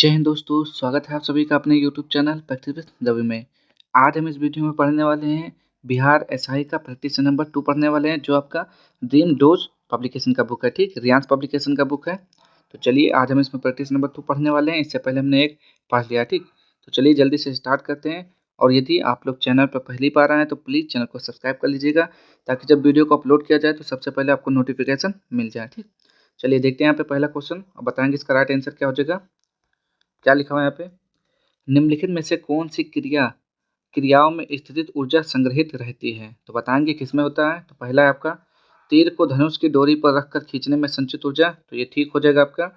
जय हिंद दोस्तों, स्वागत है आप सभी का अपने YouTube channel practice with Ravi में। आज हम इस वीडियो में पढ़ने वाले हैं बिहार एसआई का प्रैक्टिस नंबर 2 पढ़ने वाले हैं, जो आपका ड्रीम डोज पब्लिकेशन का बुक है। ठीक, रियांस पब्लिकेशन का बुक है। तो चलिए आज हम इसमें प्रैक्टिस नंबर 2 पढ़ने वाले हैं। इससे पहले हमने एक पढ़ लिया। ठीक, तो चलिए जल्दी से स्टार्ट करते हैं। और यदि आप लोग चैनल पर पहली बार आए हैं तो प्लीज़ चैनल को सब्सक्राइब कर लीजिएगा, ताकि जब वीडियो को अपलोड किया जाए तो सबसे पहले आपको नोटिफिकेशन मिल जाए। ठीक, चलिए देखते हैं यहाँ पे पहला क्वेश्चन और बताएंगे इसका राइट आंसर क्या हो जाएगा। क्या लिखा हुआ है यहाँ पे? निम्नलिखित में से कौन सी क्रियाओं में स्थितिज ऊर्जा संग्रहित रहती है? तो बताएंगे किसमें होता है। तो पहला है आपका तीर को धनुष की डोरी पर रखकर खींचने में संचित ऊर्जा, तो ये ठीक हो जाएगा आपका।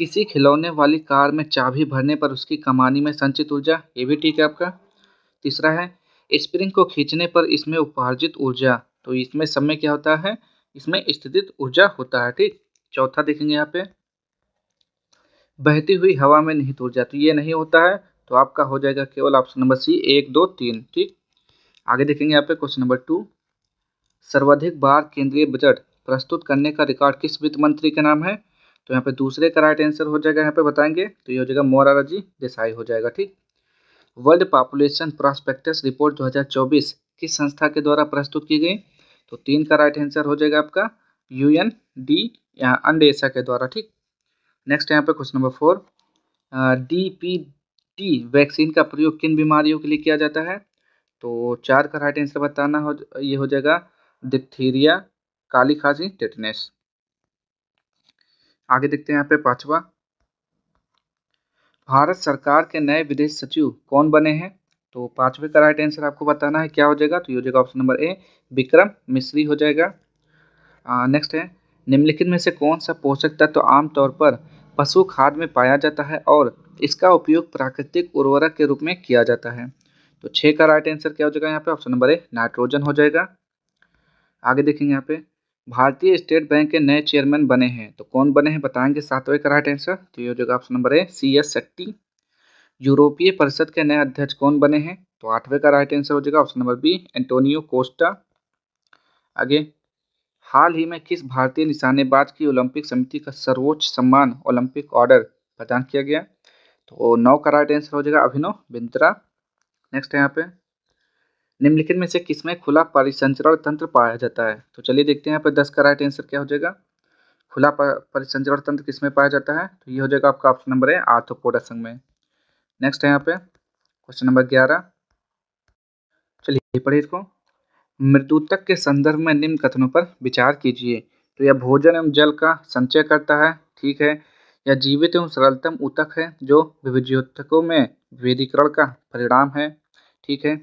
किसी खिलौने वाली कार में चाबी भरने पर उसकी कमानी में संचित ऊर्जा, ये भी ठीक है आपका। तीसरा है स्प्रिंग को खींचने पर इसमें उपार्जित ऊर्जा, तो इसमें सब में क्या होता है, इसमें स्थितिज ऊर्जा होता है। ठीक, चौथा देखेंगे यहाँ पे बहती हुई हवा में निहित ऊर्जा, तो ये नहीं होता है। तो आपका हो जाएगा केवल ऑप्शन नंबर सी 1, 2, 3। ठीक, आगे देखेंगे यहाँ पे क्वेश्चन नंबर 2। सर्वाधिक बार केंद्रीय बजट प्रस्तुत करने का रिकॉर्ड किस वित्त मंत्री के नाम है? तो यहाँ पे दूसरे का राइट आंसर हो जाएगा, यहाँ पे बताएंगे तो ये हो जाएगा मोरारजी देसाई हो जाएगा। ठीक, वर्ल्ड पॉपुलेशन प्रॉस्पेक्टस रिपोर्ट 2024 किस संस्था के द्वारा प्रस्तुत की गई? तो 3 का राइट आंसर हो जाएगा आपका UND यहाँ अंडेसा के द्वारा। ठीक, नेक्स्ट यहाँ पे क्वेश्चन नंबर 4। DPT वैक्सीन का प्रयोग किन बीमारियों के लिए किया जाता है? तो 4 का राइट आंसर बताना ये हो जाएगा डिप्थीरिया, काली खांसी, टेटनस। आगे देखते हैं यहाँ पे पांचवा। भारत सरकार के नए विदेश सचिव कौन बने हैं? तो पांचवे का राइट आंसर आपको बताना है क्या हो जाएगा। तो ये हो जाएगा ऑप्शन नंबर ए विक्रम मिश्री हो जाएगा। नेक्स्ट है निम्नलिखित में से कौन सा पोषक तत्व आमतौर पर पशु खाद में पाया जाता है और इसका उपयोग प्राकृतिक उर्वरक के रूप में किया जाता है? तो 6 का राइट आंसर क्या हो जाएगा यहाँ पे, ऑप्शन नंबर ए नाइट्रोजन हो जाएगा। आगे देखेंगे यहाँ पे भारतीय स्टेट बैंक के नए चेयरमैन बने हैं, तो कौन बने हैं बताएंगे 7वें का राइट आंसर। तो ये हो जाएगा option number A CS Shetty. यूरोपीय परिषद के नए अध्यक्ष कौन बने हैं? तो 8वें का राइट आंसर हो जाएगा option number B Antonio Costa. आगे हाल ही में किस भारतीय निशानेबाज की ओलंपिक समिति का सर्वोच्च सम्मान ओलंपिक ऑर्डर प्रदान किया गया? तो 9 का राइट आंसर हो जाएगा अभिनव बिंद्रा। नेक्स्ट है यहाँ पे निम्नलिखित में से किसमें खुला परिसंचरण तंत्र पाया जाता है? तो चलिए देखते हैं यहाँ पे 10 का राइट आंसर क्या हो जाएगा। खुला परिसंचरण तंत्र किसमें पाया जाता है? तो ये हो जाएगा आपका ऑप्शन नंबर है आर्थ्रोपोडा संघ में। नेक्स्ट है यहाँ पे क्वेश्चन नंबर 11। चलिए पढ़िए इसको। मृदुतक के संदर्भ में निम्न कथनों पर विचार कीजिए। तो यह भोजन एवं जल का संचय करता है, ठीक है। यह जीवित एवं सरलतम ऊतक है जो विभिज्योतकों में विभेदीकरण का परिणाम है, ठीक है।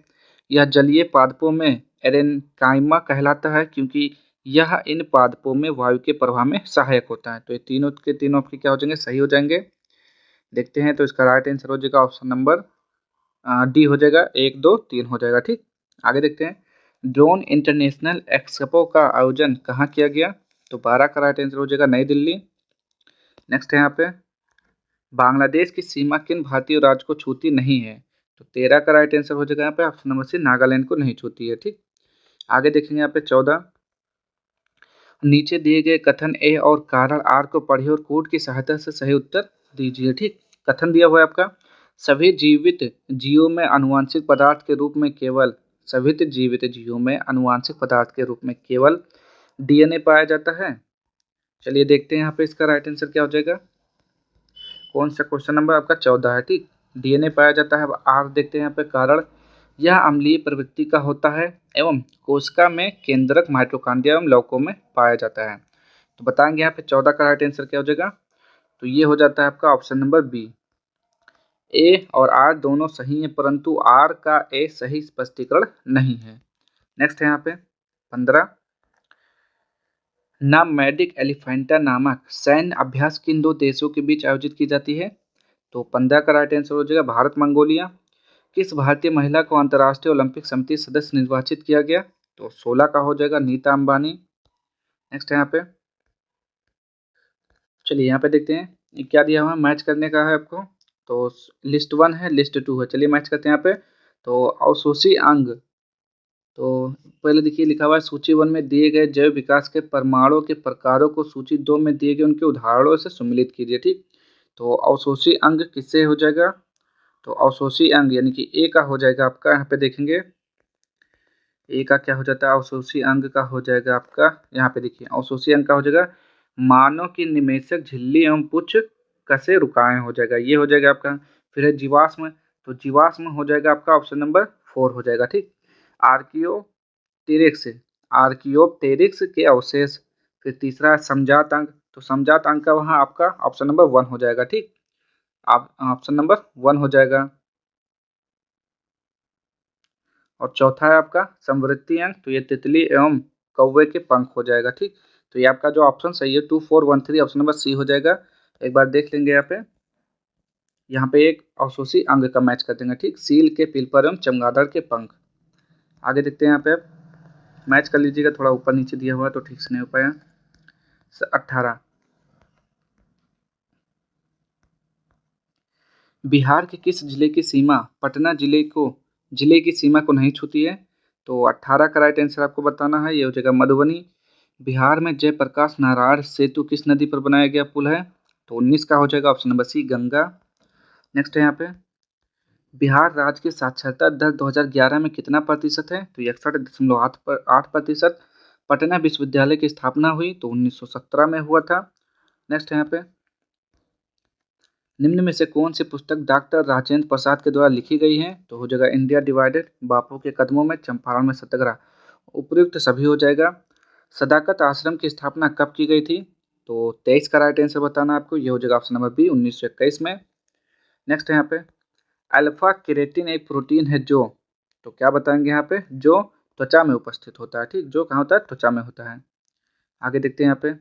यह जलीय पादपों में एरेनकाइमा कहलाता है, क्योंकि यह इन पादपों में वायु के प्रवाह में सहायक होता है। तो ये तीनों के तीनों आपके क्या हो जाएंगे, सही हो जाएंगे। देखते हैं तो इसका राइट आंसर हो जाएगा ऑप्शन नंबर डी हो जाएगा, 1, 2, 3 हो जाएगा। ठीक, आगे देखते हैं ड्रोन इंटरनेशनल एक्सपो का आयोजन कहाँ किया गया? तो 12 का राइट आंसर हो जाएगा नई दिल्ली। नेक्स्ट है यहाँ पे बांग्लादेश की सीमा किन भारतीय राज्य को छूती नहीं है? तो 13 का राइट आंसर हो जाएगा यहाँ पे ऑप्शन नंबर सी नागालैंड को नहीं छूती है। ठीक, आगे देखेंगे यहाँ पे 14। नीचे दिए गए कथन ए और कारण आर को पढ़िए और कोड की सहायता से सही उत्तर दीजिए। ठीक, कथन दिया हुआ है आपका सभी जीवित जीवों में आनुवंशिक पदार्थ के रूप में केवल सभी जीवित जीवों में आनुवंशिक पदार्थ के रूप में केवल DNA पाया जाता है। चलिए देखते हैं यहाँ पे इसका राइट आंसर क्या हो जाएगा। कौन सा क्वेश्चन नंबर आपका 14 है। ठीक, DNA पाया जाता है। अब आर देखते हैं यहाँ पे कारण यह अम्लीय प्रवृत्ति का होता है एवं कोशिका में केंद्रक माइटोकॉन्ड्रिया एवं लौकों में पाया जाता है। तो बताएंगे यहाँ पे 14 का राइट आंसर क्या हो जाएगा। तो ये हो जाता है आपका ऑप्शन नंबर बी। ए और आर दोनों सही हैं, परंतु आर का ए सही स्पष्टीकरण नहीं है। नेक्स्ट है यहाँ पे 15। नामैडिक एलिफेंटा नामक सैन्य अभ्यास किन दो देशों के बीच आयोजित की जाती है? तो 15 का राइट आंसर हो जाएगा भारत मंगोलिया। किस भारतीय महिला को अंतर्राष्ट्रीय ओलंपिक समिति सदस्य निर्वाचित किया गया? तो 16 का हो जाएगा नीता अंबानी। नेक्स्ट है यहाँ पे चलिए यहाँ पे देखते हैं ये क्या दिया हुआ है, मैच करने का है आपको। तो लिस्ट 1 है, लिस्ट 2 है। चलिए मैच करते हैं यहाँ पे। तो अवशोषी अंग, तो पहले देखिए लिखा हुआ है सूची 1 में दिए गए जैव विकास के परमाणुओं के प्रकारों को सूची 2 में दिए गए उनके उदाहरणों से सम्मिलित कीजिए। ठीक, तो अवशोषी अंग किससे हो जाएगा? तो अवशोषी अंग यानी कि ए का हो जाएगा आपका, यहाँ पे देखेंगे ए का क्या हो जाता है, अवशोषी अंग का हो जाएगा आपका, यहाँ पे देखिए अवशोषी अंग का हो जाएगा मानव की निमेषक झिल्ली एवं पुच्छ कसे रुकाएं हो जाएगा, ये हो जाएगा आपका। फिर है जीवाश्म, तो जीवाश्म हो जाएगा आपका ऑप्शन नंबर 4 हो जाएगा, ठीक। आर्कियोप्टेरिक्स, आर्कियोप्टेरिक्स के अवशेष। फिर तीसरा है समजात अंग, तो समजात अंग का वहाँ आपका ऑप्शन नंबर 1 हो जाएगा, ठीक। आप ऑप्शन नंबर 1 हो जाएगा। और चौथा है आपका समवृत्ति अंग, तो ये तितली एवं कौवे के पंख हो जाएगा, ठीक। तो ये आपका जो ऑप्शन सही है 2413 ऑप्शन नंबर सी हो जाएगा। एक बार देख लेंगे यहाँ पे एक अवशोषी अंग का मैच कर देंगे, ठीक। सील के पिलपर एवं चमगादड़ के पंख। आगे देखते हैं यहाँ पे आप मैच कर लीजिएगा, थोड़ा ऊपर नीचे दिया हुआ है तो ठीक से नहीं हो पाया। 18 बिहार के किस जिले की सीमा पटना जिले की सीमा को नहीं छूती है? तो 18 का राइट आंसर आपको बताना है, ये हो जाएगा मधुबनी। बिहार में जयप्रकाश नारायण सेतु किस नदी पर बनाया गया पुल है? तो 19 का हो जाएगा option number C Ganga. Next है यहाँ पे बिहार राज्य की साक्षरता दर 2011 में कितना प्रतिशत है? तो 61.8%। पटना विश्वविद्यालय की स्थापना हुई तो 1917 में हुआ था। नेक्स्ट है यहाँ पे निम्न में से कौन सी पुस्तक डॉक्टर राजेंद्र प्रसाद के द्वारा लिखी गई है? तो हो जाएगा इंडिया डिवाइडेड, बापू के कदमों में, चंपारण में सत्याग्रह। उपयुक्त सभी हो जाएगा। सदाकत आश्रम की स्थापना कब की गई थी? तो 23 का राइट आंसर बताना आपको, ये हो जाएगा ऑप्शन नंबर बी 1921 में। नेक्स्ट है यहाँ पे अल्फा केरेटिन एक प्रोटीन है जो, तो क्या बताएंगे यहाँ पे, जो त्वचा में उपस्थित होता है, ठीक। जो कहाँ होता है? त्वचा में होता है। आगे देखते हैं यहाँ पे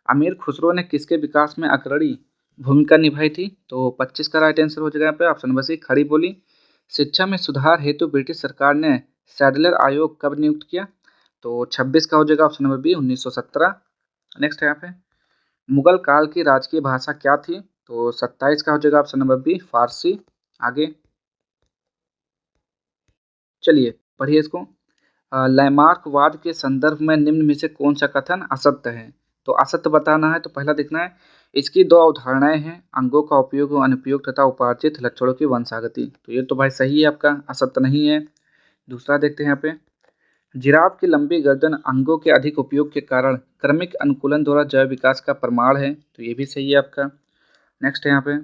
अमीर खुसरो ने किसके विकास में अग्रणी भूमिका निभाई थी? तो 25 का राइट आंसर हो जाएगा यहाँ पे ऑप्शन नंबर सी खड़ी बोली। शिक्षा में सुधार हेतु ब्रिटिश सरकार ने सैडलर आयोग कब नियुक्त किया? तो 26 का हो जाएगा ऑप्शन नंबर बी 1917। नेक्स्ट है यहाँ पे मुगल काल की राजकीय भाषा क्या थी? तो 27 का हो जाएगा ऑप्शन नंबर बी फारसी। आगे चलिए पढ़िए इसको। लैमार्कवाद के संदर्भ में निम्न में से कौन सा कथन असत्य है? तो असत्य बताना है तो पहला देखना है इसकी दो अवधारणाएं हैं, अंगों का उपयोग और अनुपयोग तथा उपार्जित लक्षणों की वंशागति। तो ये तो भाई सही है आपका, असत्य नहीं है। दूसरा देखते हैं यहाँ पे जिराफ की लंबी गर्दन अंगों के अधिक उपयोग के कारण क्रमिक अनुकूलन द्वारा जैव विकास का प्रमाण है। तो ये भी सही है आपका। नेक्स्ट है यहाँ पे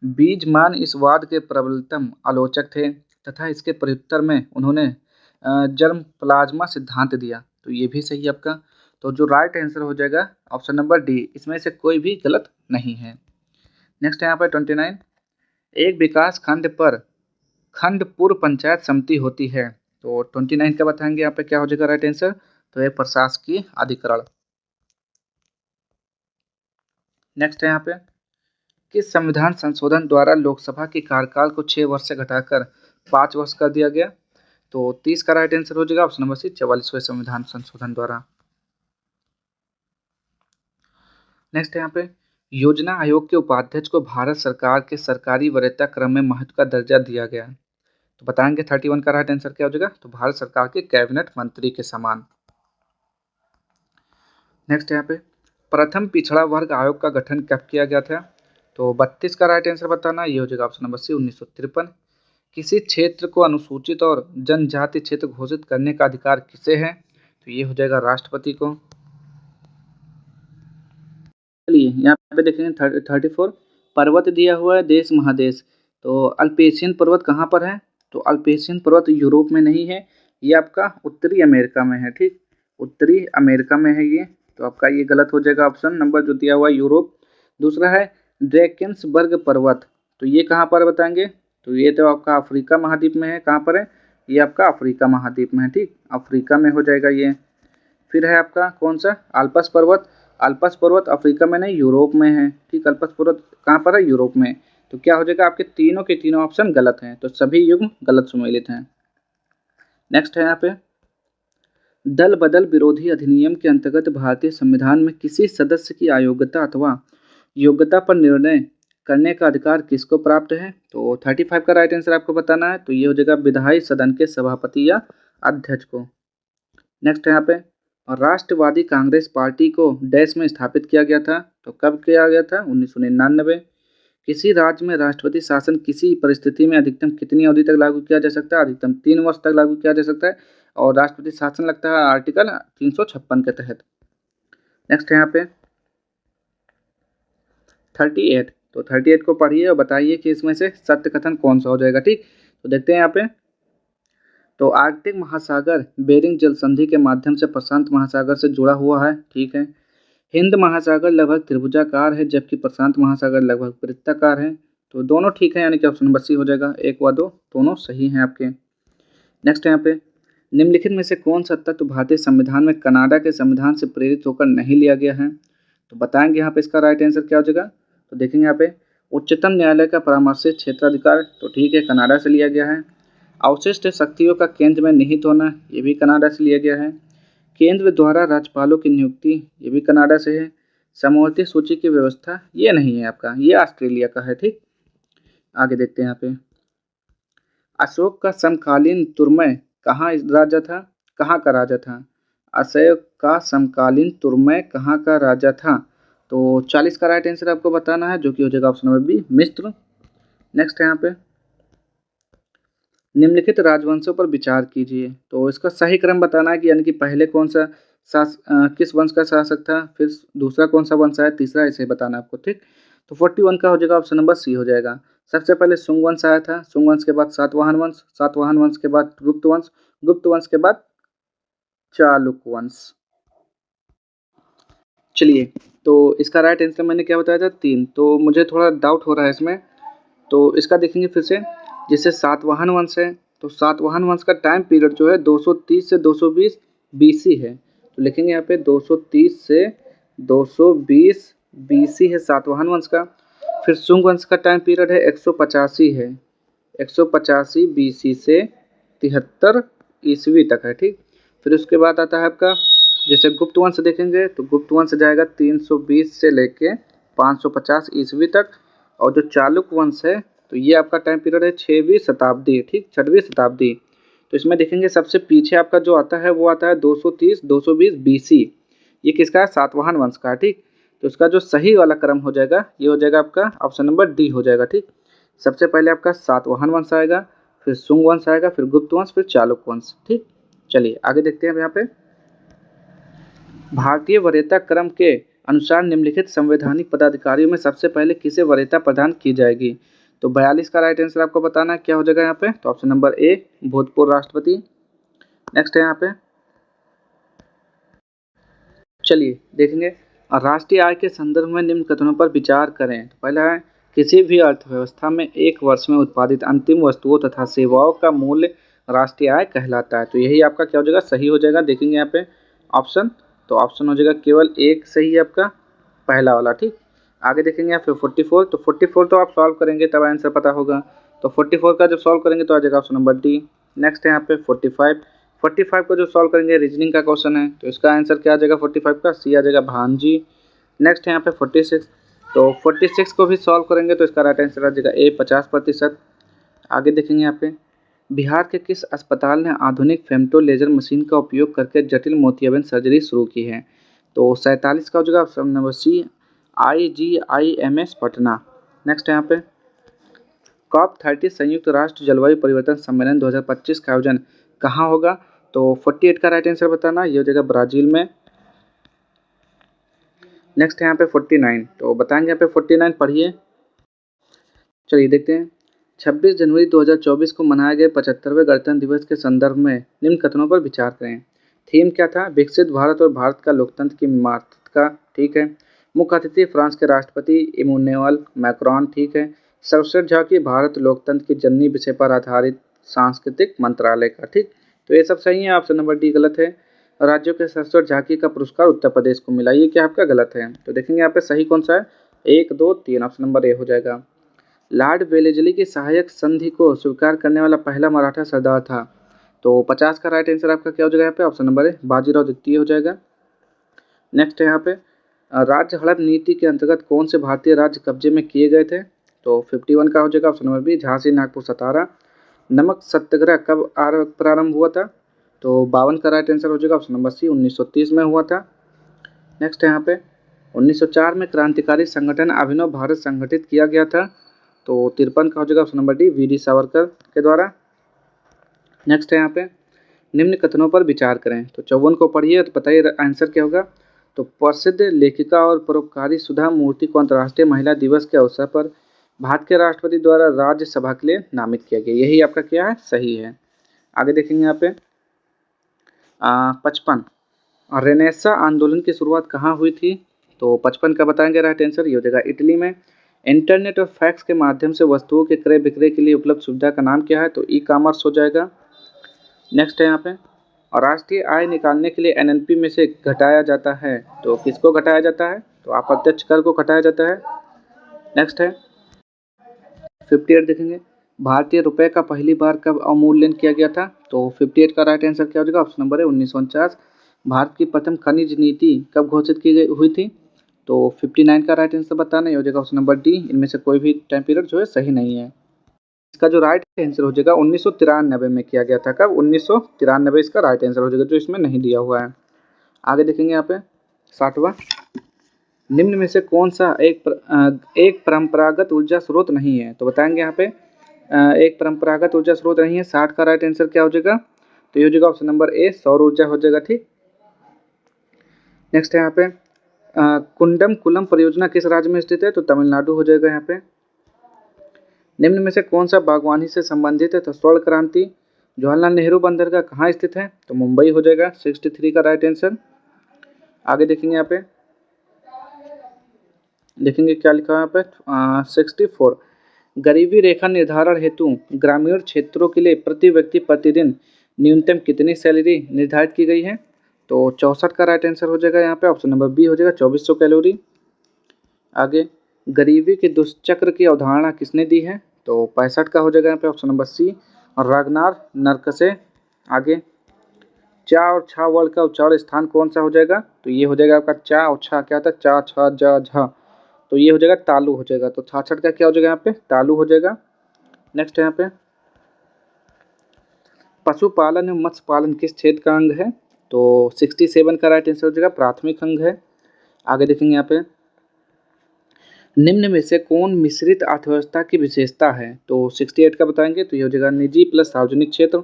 बीजमान इस वाद के प्रबलतम आलोचक थे तथा इसके प्रत्युत्तर में उन्होंने जर्म प्लाज्मा सिद्धांत दिया। तो ये भी सही है आपका। तो जो राइट आंसर हो जाएगा ऑप्शन नंबर डी, इसमें से कोई भी गलत नहीं है। नेक्स्ट है यहाँ पर 29 एक विकास खंड पर खंड पूर्व पंचायत समिति होती है। तो 29 का बताएंगे यहाँ पे क्या हो जाएगा राइट आंसर, तो ये प्रशासकीय अधिकरण। नेक्स्ट है यहाँ पे किस संविधान संशोधन द्वारा लोकसभा के कार्यकाल को 6 वर्ष से घटाकर 5 वर्ष कर दिया गया? तो 30 का राइट आंसर हो जाएगा ऑप्शन नंबर सी 44वें संविधान संशोधन द्वारा। नेक्स्ट है यहाँ पे योजना आयोग के उपाध्यक्ष को भारत सरकार के सरकारी वरीयता क्रम में महत्व का दर्जा दिया गया। तो बताएंगे 31 का राइट आंसर क्या हो जाएगा, तो भारत सरकार के कैबिनेट मंत्री के समान। नेक्स्ट यहाँ पे प्रथम पिछड़ा वर्ग आयोग का गठन कब किया गया था? तो 32 का राइट आंसर बताना, ये हो जाएगा ऑप्शन नंबर सी 1953। किसी क्षेत्र को अनुसूचित और जनजाति क्षेत्र घोषित करने का अधिकार किसे है? तो ये हो जाएगा राष्ट्रपति को। चलिए यहाँ पे देखेंगे 34 पर्वत दिया हुआ है देश महादेश, तो अल्पेशियन पर्वत कहाँ पर है? तो अल्पेशियन पर्वत यूरोप में नहीं है, ये आपका उत्तरी अमेरिका में है, ठीक। उत्तरी अमेरिका में है ये, तो आपका ये गलत हो जाएगा ऑप्शन नंबर जो दिया हुआ है यूरोप। दूसरा है ड्रैकेंसबर्ग पर्वत, तो ये कहाँ पर बताएंगे? तो ये तो आपका अफ्रीका महाद्वीप में है। कहाँ पर है? ये आपका अफ्रीका महाद्वीप में है, ठीक। अफ्रीका में हो जाएगा ये। फिर है आपका कौन सा आल्पस पर्वत, अल्पस पर्वत अफ्रीका में नहीं यूरोप में है, ठीक। अल्पस पर्वत कहाँ पर है? यूरोप में। तो क्या हो जाएगा आपके तीनों के तीनों ऑप्शन गलत हैं, तो सभी युग्म गलत सुमेलित हैं। नेक्स्ट है यहाँ पे दल बदल विरोधी अधिनियम के अंतर्गत भारतीय संविधान में किसी सदस्य की अयोग्यता अथवा योग्यता पर निर्णय करने का अधिकार किसको प्राप्त है? तो 35 का राइट आंसर आपको बताना है, तो ये हो जाएगा विधायी सदन के सभापति या अध्यक्ष को। नेक्स्ट है यहाँ पे और राष्ट्रवादी कांग्रेस पार्टी को डैश में स्थापित किया गया था, तो कब किया गया था? 1999। किसी राज्य में राष्ट्रपति शासन किसी परिस्थिति में अधिकतम कितनी अवधि तक लागू किया जा सकता है? अधिकतम 3 वर्ष तक लागू किया जा सकता है, और राष्ट्रपति शासन लगता है आर्टिकल 356 के तहत। नेक्स्ट है यहाँ पे 38। तो 38 को पढ़िए और बताइए कि इसमें से सत्य कथन कौन सा हो जाएगा। ठीक, तो देखते हैं यहाँ पे। तो आर्कटिक महासागर बेरिंग जल संधि के माध्यम से प्रशांत महासागर से जुड़ा हुआ है। ठीक है। हिंद महासागर लगभग त्रिभुजाकार है, जबकि प्रशांत महासागर लगभग वृत्ताकार है। तो दोनों ठीक है, यानी कि ऑप्शन नंबर सी हो जाएगा। 1 व 2 दोनों सही हैं आपके। नेक्स्ट है यहाँ पे, निम्नलिखित में से कौन सा तत्व भारतीय संविधान में कनाडा के संविधान से प्रेरित होकर नहीं लिया गया है? तो बताएंगे यहाँ पे इसका राइट आंसर क्या हो जाएगा। तो देखेंगे यहाँ पे, उच्चतम न्यायालय का परामर्शित क्षेत्राधिकार, तो ठीक है, कनाडा से लिया गया है। अवशिष्ट शक्तियों का केंद्र में निहित होना, ये भी कनाडा से लिया गया है। केंद्र द्वारा राज्यपालों की नियुक्ति, ये भी कनाडा से है। समवर्ती सूची की व्यवस्था, ये नहीं है आपका, ये ऑस्ट्रेलिया का है। ठीक, आगे देखते हैं यहाँ पे, अशोक का समकालीन तुर्मय कहाँ राजा था? कहाँ का राजा था? अशोक का समकालीन तुर्मय कहाँ का राजा था? तो 40 का राइट आंसर आपको बताना है, जो कि हो जाएगा ऑप्शन नंबर बी, मिस्र। नेक्स्ट है यहाँ पे, निम्नलिखित राजवंशों पर विचार कीजिए। तो इसका सही क्रम बताना है कि यानी कि पहले कौन सा किस वंश का शासक था, फिर दूसरा कौन सा वंश है, तीसरा, ऐसे बताना आपको। ठीक, तो 41 का हो जाएगा ऑप्शन नंबर सी हो जाएगा। सबसे पहले सुंग वंश आया था, सुंग वंश के बाद सातवाहन वंश, सातवाहन वंश के बाद गुप्त वंश, गुप्त वंश के बाद चालुक वंश। चलिए, तो इसका राइट आंसर मैंने क्या बताया था? 3। तो मुझे थोड़ा डाउट हो रहा है इसमें, तो इसका देखेंगे फिर से। जैसे सातवाहन वंश है, तो सातवाहन वंश का टाइम पीरियड जो है 230 से 220 बीसी है। तो लिखेंगे यहाँ पे 230 से 220 बीसी है सातवाहन वंश का। फिर सुंग वंश का टाइम पीरियड है 185 है, 185 बीसी से 73 ईस्वी तक है। ठीक, फिर उसके बाद आता है आपका, जैसे गुप्त वंश देखेंगे तो गुप्त वंश जाएगा 320 से लेके 550 ईस्वी तक। और जो चालुक वंश है, तो ये आपका टाइम पीरियड है 6वीं शताब्दी। ठीक, 6वीं शताब्दी। तो इसमें देखेंगे सबसे पीछे आपका जो आता है वो आता है 230 220 बीसी। ये किसका है? सातवाहन वंश का। ठीक, तो इसका जो सही वाला क्रम हो जाएगा, ये हो जाएगा आपका ऑप्शन नंबर डी हो जाएगा। ठीक, सबसे पहले आपका सातवाहन वंश आएगा, फिर सुंग वंश आएगा, फिर गुप्त वंश, फिर चालुक वंश। ठीक, चलिए आगे देखते हैं यहाँ पे, भारतीय वरीयता क्रम के अनुसार निम्नलिखित संवैधानिक पदाधिकारियों में सबसे पहले किसे वरीयता प्रदान की जाएगी? तो 42 का राइट आंसर आपको बताना है क्या हो जाएगा यहाँ पे। तो ऑप्शन नंबर ए, भूतपूर्व राष्ट्रपति। नेक्स्ट है यहाँ पे, चलिए देखेंगे, राष्ट्रीय आय के संदर्भ में निम्न कथनों पर विचार करें। तो पहला है, किसी भी अर्थव्यवस्था में एक वर्ष में उत्पादित अंतिम वस्तुओं तथा सेवाओं का मूल्य राष्ट्रीय आय कहलाता है। तो यही आपका क्या हो जाएगा? सही हो जाएगा। देखेंगे यहाँ पे ऑप्शन, तो ऑप्शन हो जाएगा केवल एक सही है आपका, पहला वाला। ठीक, आगे देखेंगे यहाँ पे 44। तो 44 तो आप सॉल्व करेंगे तब आंसर पता होगा। तो 44 का जब सॉल्व करेंगे तो आ जाएगा ऑप्शन नंबर डी। नेक्स्ट है यहाँ पे 45। 45 को जो सॉल्व करेंगे, रीजनिंग का क्वेश्चन है, तो इसका आंसर क्या आ जाएगा? 45 का सी आ जाएगा, भांजी। नेक्स्ट है यहाँ पे 46। तो 46 को भी सॉल्व करेंगे तो इसका राइट आंसर आ जाएगा ए, 50%। आगे देखेंगे यहाँ पे, बिहार के किस अस्पताल ने आधुनिक फेमटो लेजर मशीन का उपयोग करके जटिल मोतियाबिंद सर्जरी शुरू की है? तो 47 का हो जाएगा option number C, IGIMS Patna. Next है यहाँ पे, COP30 संयुक्त राष्ट्र जलवायु परिवर्तन सम्मेलन 2025 का आयोजन कहाँ होगा? तो 48 का राइट आंसर बताना, ये हो जाएगा ब्राज़ील में। नेक्स्ट है यहाँ पे 49। तो बताएंगे यहाँ पे 49, पढ़िए। चलिए देखते हैं, 26 जनवरी 2024 को मनाए गए 75वें गणतंत्र दिवस के संदर्भ में निम्न कथनों पर विचार करें। थीम क्या था? विकसित भारत और भारत का लोकतंत्र की मार्मिकता। ठीक है। मुख्य अतिथि फ्रांस के राष्ट्रपति इमैनुअल मैक्रोन। ठीक है। सर्वश्रेष्ठ झांकी भारत लोकतंत्र की जननी विषय पर आधारित सांस्कृतिक मंत्रालय का। ठीक, तो ये सब सही है, ऑप्शन नंबर डी गलत है। राज्यों के सर्वश्रेष्ठ झांकी का पुरस्कार उत्तर प्रदेश को मिला, ये क्या आपका गलत है। तो देखेंगे यहाँ पे सही कौन सा है, 1 2 3, ऑप्शन नंबर ए हो जाएगा। लॉर्ड वेलेस्ली की सहायक संधि को स्वीकार करने वाला पहला मराठा सरदार था। तो 50 का राइट आंसर आपका क्या हो जाएगा यहाँ पे, ऑप्शन नंबर ए, बाजीराव द्वितीय हो जाएगा। नेक्स्ट है यहाँ पे, राज्य हड़प नीति के अंतर्गत कौन से भारतीय राज्य कब्जे में किए गए थे? तो 51 का हो जाएगा option number B, Jhansi, Nagpur, Satara. नमक सत्याग्रह कब प्रारंभ हुआ था? तो 52 का राइट आंसर हो जाएगा ऑप्शन नंबर सी, 1930 में हुआ था। नेक्स्ट है यहाँ पे 1904 में क्रांतिकारी संगठन अभिनव भारत संगठित किया गया था, तो 53 का हो जाएगा option number D, VD Savarkar के द्वारा। नेक्स्ट है यहाँ पे निम्न कथनों पर विचार करें, तो 54 को पढ़िए तो बताइए आंसर क्या होगा। तो प्रसिद्ध लेखिका और परोपकारी सुधा मूर्ति को अंतर्राष्ट्रीय महिला दिवस के अवसर पर भारत के राष्ट्रपति द्वारा राज्यसभा के लिए नामित किया गया, यही आपका क्या है, सही है। आगे देखेंगे यहाँ पे 55 रेनेसा आंदोलन की शुरुआत कहाँ हुई थी, तो 55 का बताएंगे राइट आंसर, ये हो जाएगा इटली में। इंटरनेट और फैक्स के माध्यम से वस्तुओं के क्रय विक्रय के लिए उपलब्ध सुविधा का नाम क्या है, तो ई कॉमर्स हो जाएगा। नेक्स्ट है यहाँ पे और राष्ट्रीय आय निकालने के लिए एनएनपी में से घटाया जाता है, तो किसको घटाया जाता है, तो अप्रत्यक्ष कर को घटाया जाता है। नेक्स्ट है 58 देखेंगे भारतीय रुपए का पहली बार कब अवमूल्यन किया गया था, तो 58 का राइट आंसर क्या हो जाएगा, ऑप्शन नंबर है 1949। भारत की प्रथम खनिज नीति कब घोषित की गई हुई थी, तो 59 का राइट आंसर बताना, ये हो जाएगा ऑप्शन नंबर डी, इनमें से कोई भी टाइम पीरियड जो है सही नहीं है। इसका जो राइट आंसर हो जाएगा 1993 में किया गया था, कब, 1993 इसका राइट आंसर हो जाएगा, जो इसमें नहीं दिया हुआ है। आगे देखेंगे यहाँ पे 60वां निम्न में से कौन सा एक परंपरागत ऊर्जा स्रोत नहीं है, तो बताएंगे यहाँ पे एक परंपरागत ऊर्जा स्रोत नहीं है। 60 का राइट आंसर क्या हो जाएगा, तो ये हो जाएगा ऑप्शन नंबर ए, सौर ऊर्जा हो जाएगा, ठीक। नेक्स्ट है यहाँ पे कुंडम कुलम परियोजना किस राज्य में स्थित है, तो तमिलनाडु हो जाएगा यहाँ पे। निम्न में से कौन सा बागवानी से संबंधित है, तो स्वर्ण क्रांति जवाहरलाल नेहरू बंदरगाह कहाँ स्थित है, तो मुंबई हो जाएगा, 63 का राइट आंसर। आगे देखेंगे यहाँ पे देखेंगे क्या लिखा है यहाँ पे 64 गरीबी रेखा निर्धारण हेतु ग्रामीण क्षेत्रों के लिए प्रति व्यक्ति प्रतिदिन न्यूनतम कितनी सैलरी निर्धारित की गई है, तो 64 का राइट आंसर हो जाएगा यहाँ पे, ऑप्शन नंबर बी हो जाएगा, 2400 कैलोरी। आगे गरीबी के दुष्चक्र की अवधारणा किसने दी है, तो 65 का हो जाएगा यहाँ पे, ऑप्शन नंबर सी, और रागनार नरकसे। आगे चा और छा वर्ड का उच्चारण स्थान कौन सा हो जाएगा, तो ये हो जाएगा आपका चा और छा क्या होता है, चा छ ज झ, तो ये हो जाएगा तालु हो जाएगा, तो 66 का क्या हो जाएगा यहाँ पे, तालु हो जाएगा। नेक्स्ट है यहाँ पे पशुपालन एवं मत्स्य पालन किस क्षेत्र का अंग है, तो 67 का राइट आंसर हो जाएगा, प्राथमिक अंग है। आगे देखेंगे यहाँ पे निम्न में से कौन मिश्रित अर्थव्यवस्था की विशेषता है, तो 68 का बताएंगे, तो ये हो जाएगा निजी प्लस सार्वजनिक क्षेत्र।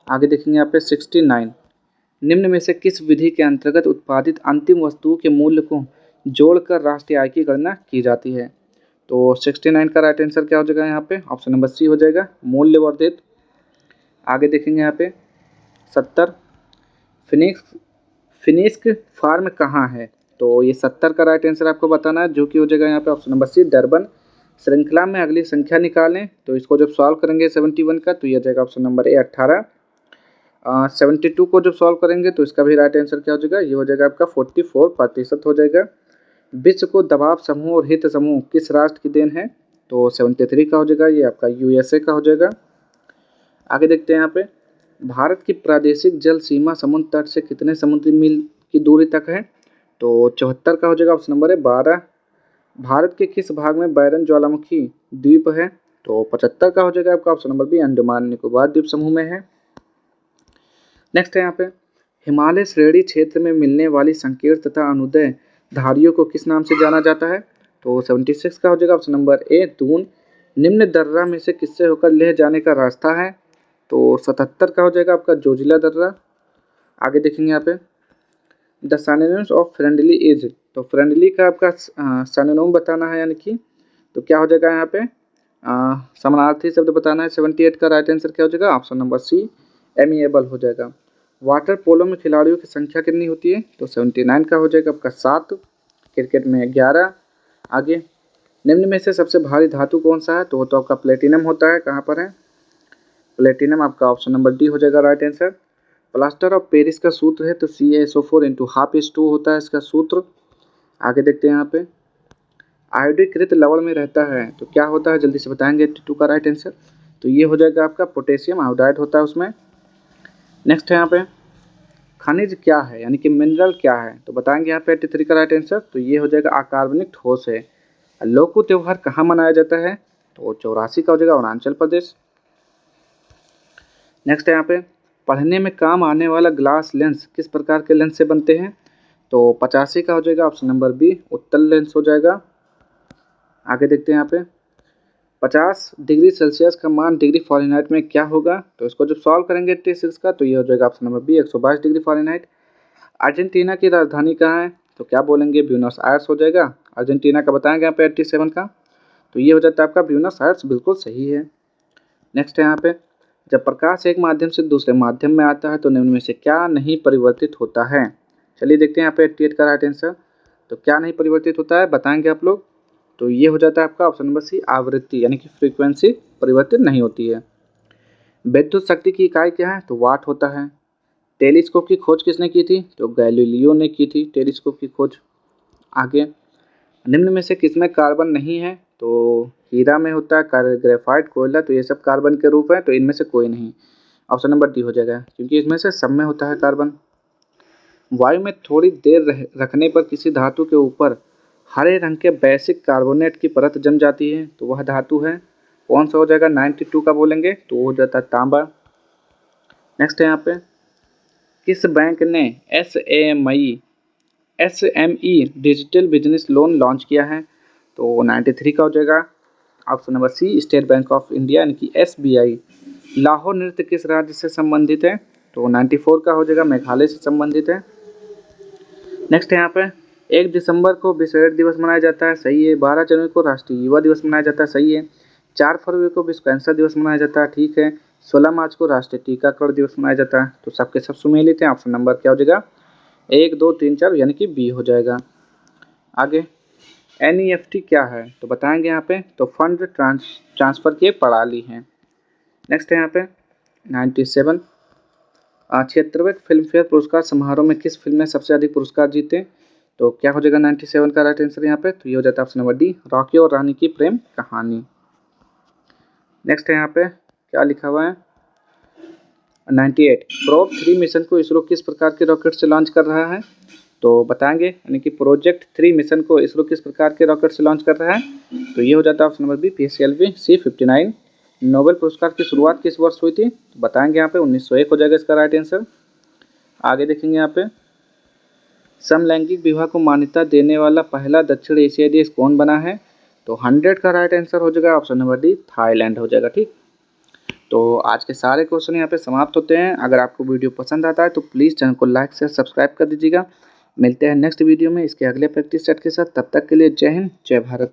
आगे देखेंगे यहाँ पे 69 निम्न में से किस विधि के अंतर्गत उत्पादित अंतिम वस्तुओं के मूल्य को जोड़कर राष्ट्रीय आय की गणना की जाती है, तो 69 का राइट आंसर क्या हो जाएगा यहाँ पे, ऑप्शन नंबर सी हो जाएगा, मूल्यवर्धित। आगे देखेंगे यहाँ पे 70 फिनिक्स फार्म कहाँ है, तो ये 70 का राइट आंसर आपको बताना है, जो कि हो जाएगा यहाँ पे ऑप्शन नंबर सी, डरबन। श्रृंखला में अगली संख्या निकालें, तो इसको जब सॉल्व करेंगे 71 का, तो ये आ जाएगा ऑप्शन नंबर ए 18। 72 को जब सॉल्व करेंगे तो इसका भी राइट आंसर क्या हो जाएगा, ये हो जाएगा आपका 44% हो जाएगा। विश्व को दबाव समूह और हित समूह किस राष्ट्र की देन है, तो 73 का हो जाएगा, ये आपका यूएसए का हो जाएगा। आगे देखते हैं यहाँ पे भारत की प्रादेशिक जल सीमा समुद्र तट से कितने समुद्री मील की दूरी तक है, तो 74 का हो जाएगा, ऑप्शन नंबर है 12। भारत के किस भाग में बैरन ज्वालामुखी द्वीप है, तो 75 का हो जाएगा आपका, option number B, Andaman Nicobar द्वीप समूह में है। नेक्स्ट है यहाँ पे हिमालय श्रेणी क्षेत्र में मिलने वाली संकीर्ण तथा अनुदय धारियों को किस नाम से जाना जाता है, तो 76 का हो जाएगा, ऑप्शन नंबर ए, दून। निम्न दर्रा में से किससे होकर लेह जाने का रास्ता है, तो 77 का हो जाएगा आपका जोजिला दर्रा। आगे देखेंगे यहाँ पे the synonyms of friendly is, तो फ्रेंडली का आपका सिनोनिम बताना है, यानी कि तो क्या हो जाएगा यहाँ पे समानार्थी शब्द बताना है। 78 का राइट आंसर क्या हो जाएगा, ऑप्शन नंबर सी, एमिएबल हो जाएगा। वाटर पोलो में खिलाड़ियों की संख्या कितनी होती है, तो 79 का हो जाएगा आपका 7। क्रिकेट में 11। आगे निम्न में से सबसे भारी धातु कौन सा है, तो वो तो आपका प्लेटिनम होता है, कहाँ पर है, प्लेटिनम आपका ऑप्शन नंबर डी हो जाएगा right answer. Plaster of Paris का सूत्र है, तो CaSO4 × 1/2H2 होता है इसका सूत्र। आगे देखते हैं यहाँ पे आयोडीकृत लवण में रहता है तो क्या होता है, जल्दी से बताएंगे 82 का राइट आंसर, तो ये हो जाएगा आपका पोटेशियम आयोडाइड होता है उसमें। नेक्स्ट है यहाँ पे खनिज क्या है, यानी कि मिनरल क्या है, तो बताएंगे यहाँ पे 83 का राइट आंसर, तो ये हो जाएगा अकार्बनिक ठोस है। लोकू त्योहार कहाँ मनाया जाता है, तो 84 का हो जाएगा अरुणाचल प्रदेश। नेक्स्ट है यहाँ पे पढ़ने में काम आने वाला ग्लास लेंस किस प्रकार के लेंस से बनते हैं? तो 85 का हो जाएगा ऑप्शन नंबर बी, उत्तल लेंस हो जाएगा। आगे देखते हैं यहाँ पे 50 डिग्री सेल्सियस का मान डिग्री फ़ारेनहाइट में क्या होगा? तो इसको जब सॉल्व करेंगे 86 का तो ये हो जाएगा option number B 122 degree Fahrenheit. Argentina की राजधानी कहाँ है? तो क्या बोलेंगे? ब्यूनस आयर्स हो जाएगा। अर्जेंटीना का बताएंगे यहाँ पे 87 का, तो ये हो जाता है आपका ब्यूनस आयर्स, बिल्कुल सही है। नेक्स्ट है यहाँ पे जब प्रकाश एक माध्यम से दूसरे माध्यम में आता है तो निम्न में से क्या नहीं परिवर्तित होता है? चलिए देखते हैं यहाँ पे 88 का राइट आंसर। तो क्या नहीं परिवर्तित होता है बताएंगे आप लोग? तो ये हो जाता है आपका ऑप्शन नंबर सी, आवृत्ति यानी कि फ्रीक्वेंसी परिवर्तित नहीं होती है। विद्युत शक्ति की इकाई क्या है? तो वाट होता है। टेलीस्कोप की खोज किसने की थी? तो गैलीलियो ने की थी टेलीस्कोप की खोज। आगे निम्न में से किसमें कार्बन नहीं है? तो हीरा में होता है, ग्रेफाइट, कोयला, तो ये सब कार्बन के रूप हैं, तो इनमें से कोई नहीं। ऑप्शन नंबर डी हो जाएगा क्योंकि इसमें से सब में होता है कार्बन। वायु में थोड़ी देर रखने पर किसी धातु के ऊपर हरे रंग के बेसिक कार्बोनेट की परत जम जाती है, तो वह धातु है कौन सा? हो जाएगा 92 का बोलेंगे, तो वो हो जाता है तांबा। नेक्स्ट है यहाँ पे किस बैंक ने SME digital business loan launch किया है? तो 93 का हो जाएगा option number C, State Bank of India यानी कि SBI। लाहौर नृत्य किस राज्य से संबंधित है? तो 94 का हो जाएगा, मेघालय से संबंधित है। नेक्स्ट है यहाँ पे 1 दिसंबर को विश्व एड्स दिवस मनाया जाता है, सही है। 12 जनवरी को राष्ट्रीय युवा दिवस मनाया जाता है, सही है। 4 फरवरी को विश्व कैंसर दिवस मनाया जाता है, ठीक है। 16 मार्च को राष्ट्रीय टीकाकरण दिवस मनाया जाता है, तो सबके सब सुमेलित हैं। ऑप्शन नंबर क्या हो जाएगा? 1, 2, 3, 4 यानी कि बी हो जाएगा। आगे NEFT क्या है? तो बताएंगे यहाँ पे, तो फंड ट्रांसफ़र की एक प्रणाली है। नेक्स्ट है यहाँ पे 97 76वें फिल्म फेयर पुरस्कार समारोह में किस फिल्म ने सबसे अधिक पुरस्कार जीते? तो क्या हो जाएगा 97 का राइट आंसर यहाँ पे? तो ये हो जाता है ऑप्शन नंबर डी, रॉकी और रानी की प्रेम कहानी। नेक्स्ट है यहाँ पे क्या लिखा हुआ है 98 प्रोब 3 मिशन को इसरो किस प्रकार के रॉकेट से लॉन्च कर रहा है? तो बताएंगे यानी कि प्रोजेक्ट 3 मिशन को इसरो किस प्रकार के रॉकेट से लॉन्च कर रहा है? तो ये हो जाता है option number B, PSLV C-59। Nobel पुरस्कार की शुरुआत किस वर्ष हुई थी? तो बताएंगे यहाँ पे 1901 हो जाएगा इसका राइट आंसर। आगे देखेंगे यहाँ पे समलैंगिक विवाह को मान्यता देने वाला पहला दक्षिण एशियाई देश कौन बना है? तो 100 का राइट आंसर हो जाएगा ऑप्शन नंबर डी, थाईलैंड हो जाएगा, ठीक। तो आज के सारे क्वेश्चन यहाँ पे समाप्त होते हैं। अगर आपको वीडियो पसंद आता है तो प्लीज़ चैनल को लाइक शेयर सब्सक्राइब कर दीजिएगा। मिलते हैं नेक्स्ट वीडियो में इसके अगले प्रैक्टिस सेट के साथ। तब तक के लिए जय हिंद, जय भारत।